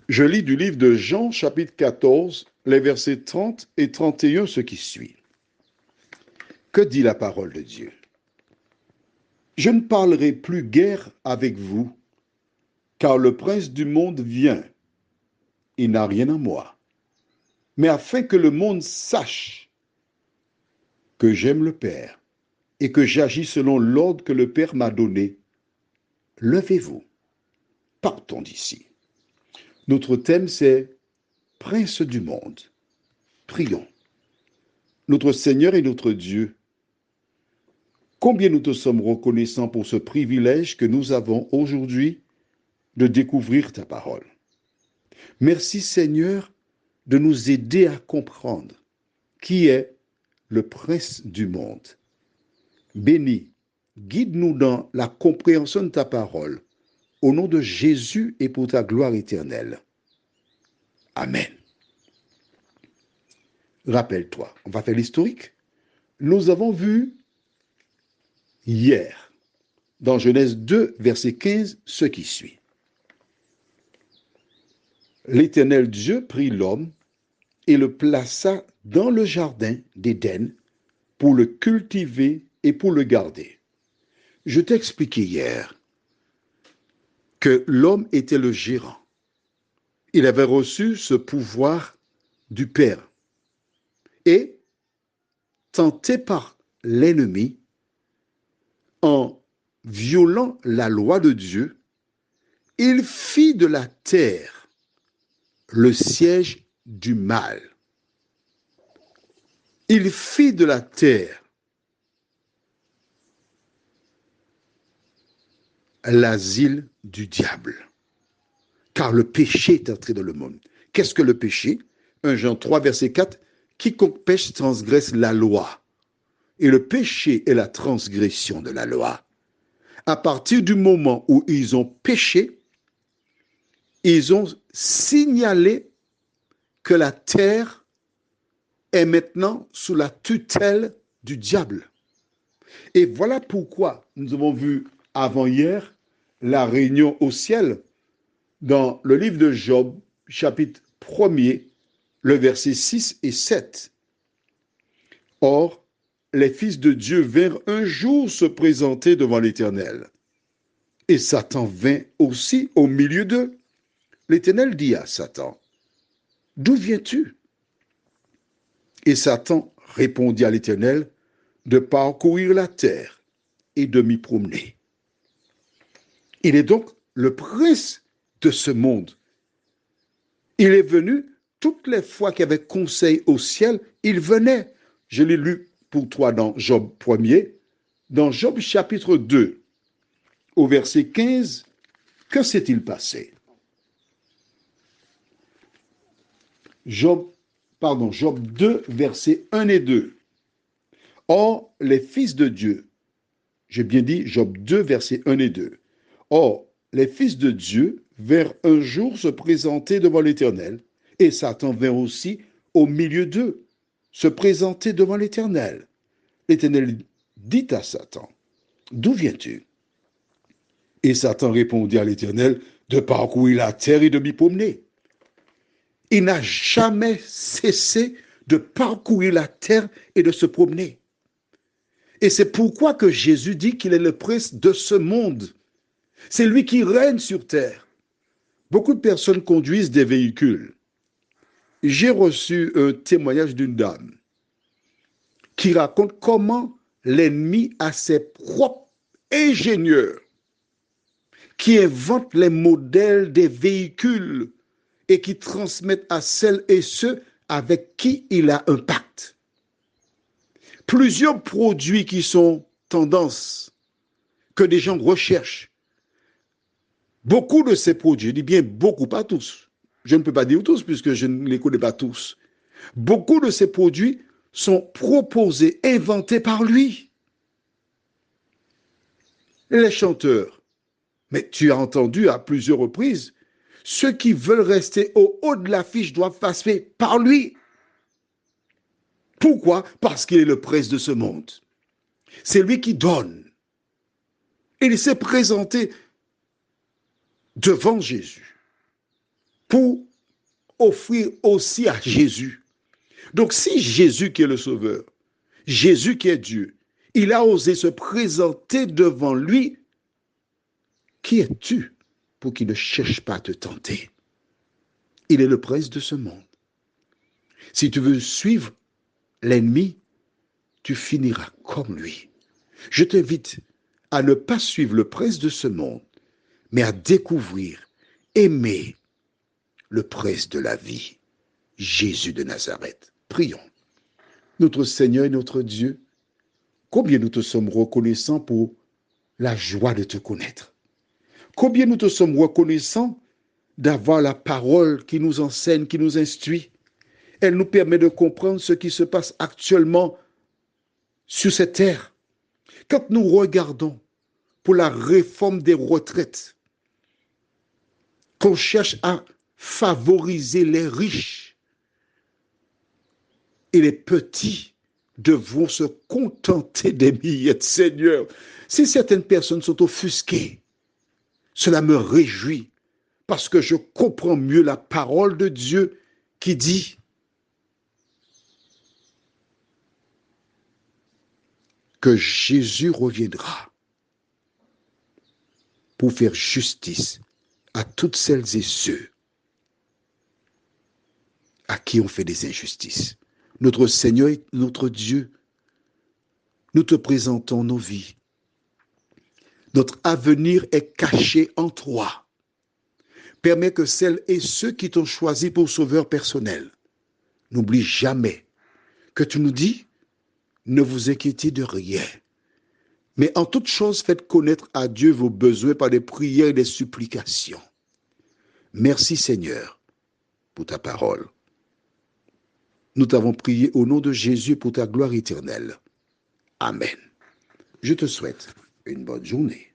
Je lis du livre de Jean, chapitre 14, les versets 30 et 31, ce qui suit. Que dit la parole de Dieu? Je ne parlerai plus guère avec vous, car le prince du monde vient. Il n'a rien à moi. Mais afin que le monde sache que j'aime le Père et que j'agis selon l'ordre que le Père m'a donné, levez-vous, partons d'ici. Notre thème, c'est Prince du monde. Prions. Notre Seigneur et notre Dieu, combien nous te sommes reconnaissants pour ce privilège que nous avons aujourd'hui de découvrir ta parole. Merci Seigneur de nous aider à comprendre qui est le Prince du monde. Bénis, guide-nous dans la compréhension de ta parole, au nom de Jésus et pour ta gloire éternelle. Amen. Rappelle-toi, on va faire l'historique. Nous avons vu hier, dans Genèse 2, verset 15, ce qui suit. L'Éternel Dieu prit l'homme et le plaça dans le jardin d'Éden pour le cultiver et pour le garder. Je t'ai expliqué hier que l'homme était le gérant. Il avait reçu ce pouvoir du Père. Et, tenté par l'ennemi, en violant la loi de Dieu, il fit de la terre le siège du mal. Il fit de la terre l'asile du diable. Car le péché est entré dans le monde. Qu'est-ce que le péché? 1 Jean 3, verset 4, quiconque pêche transgresse la loi. Et le péché est la transgression de la loi. À partir du moment où ils ont péché, ils ont signalé que la terre est maintenant sous la tutelle du diable. Et voilà pourquoi nous avons vu avant-hier la réunion au ciel dans le livre de Job, chapitre 1er, le verset 6 et 7. Or, les fils de Dieu vinrent un jour se présenter devant l'Éternel. Et Satan vint aussi au milieu d'eux. L'Éternel dit à Satan, « D'où viens-tu » Et Satan répondit à l'Éternel, « De parcourir la terre et de m'y promener. » Il est donc le prince de ce monde. Il est venu toutes les fois qu'il y avait conseil au ciel, il venait. Je l'ai lu pour toi dans Job 1er. Dans Job chapitre 2, au verset 15, que s'est-il passé? Job 2, versets 1 et 2. Or, les fils de Dieu, j'ai bien dit Job 2, versets 1 et 2. Or, les fils de Dieu vinrent un jour se présenter devant l'Éternel, et Satan vint aussi au milieu d'eux, se présenter devant l'Éternel. L'Éternel dit à Satan, « D'où viens-tu » Et Satan répondit à l'Éternel, « De parcourir la terre et de m'y promener. » Il n'a jamais cessé de parcourir la terre et de se promener. Et c'est pourquoi que Jésus dit qu'il est le prince de ce monde. C'est lui qui règne sur terre. Beaucoup de personnes conduisent des véhicules. J'ai reçu un témoignage d'une dame qui raconte comment l'ennemi a ses propres ingénieurs qui inventent les modèles des véhicules et qui transmettent à celles et ceux avec qui il a un pacte. Plusieurs produits qui sont tendances, que des gens recherchent. Beaucoup de ces produits, je dis bien beaucoup, pas tous, je ne peux pas dire tous puisque je ne les connais pas tous. Beaucoup de ces produits sont proposés, inventés par lui. Les chanteurs, mais tu as entendu à plusieurs reprises, ceux qui veulent rester au haut de l'affiche doivent passer par lui. Pourquoi? Parce qu'il est le prince de ce monde. C'est lui qui donne. Il s'est présenté devant Jésus pour offrir aussi à Jésus. Donc si Jésus qui est le Sauveur, Jésus qui est Dieu, il a osé se présenter devant lui, qui es-tu pour qu'il ne cherche pas à te tenter? Il est le prince de ce monde. Si tu veux suivre l'ennemi, tu finiras comme lui. Je t'invite à ne pas suivre le prince de ce monde, mais à découvrir, aimer le prince de la vie, Jésus de Nazareth. Prions. Notre Seigneur et notre Dieu, combien nous te sommes reconnaissants pour la joie de te connaître. Combien nous te sommes reconnaissants d'avoir la parole qui nous enseigne, qui nous instruit. Elle nous permet de comprendre ce qui se passe actuellement sur cette terre. Quand nous regardons pour la réforme des retraites, qu'on cherche à favoriser les riches et les petits devront se contenter des miettes, Seigneur. Si certaines personnes sont offusquées, cela me réjouit parce que je comprends mieux la parole de Dieu qui dit que Jésus reviendra pour faire justice à toutes celles et ceux à qui on fait des injustices. Notre Seigneur et notre Dieu, nous te présentons nos vies. Notre avenir est caché en toi. Permets que celles et ceux qui t'ont choisi pour sauveur personnel n'oublient jamais que tu nous dis, ne vous inquiétez de rien. Mais en toute chose, faites connaître à Dieu vos besoins par des prières et des supplications. Merci Seigneur pour ta parole. Nous t'avons prié au nom de Jésus pour ta gloire éternelle. Amen. Je te souhaite une bonne journée.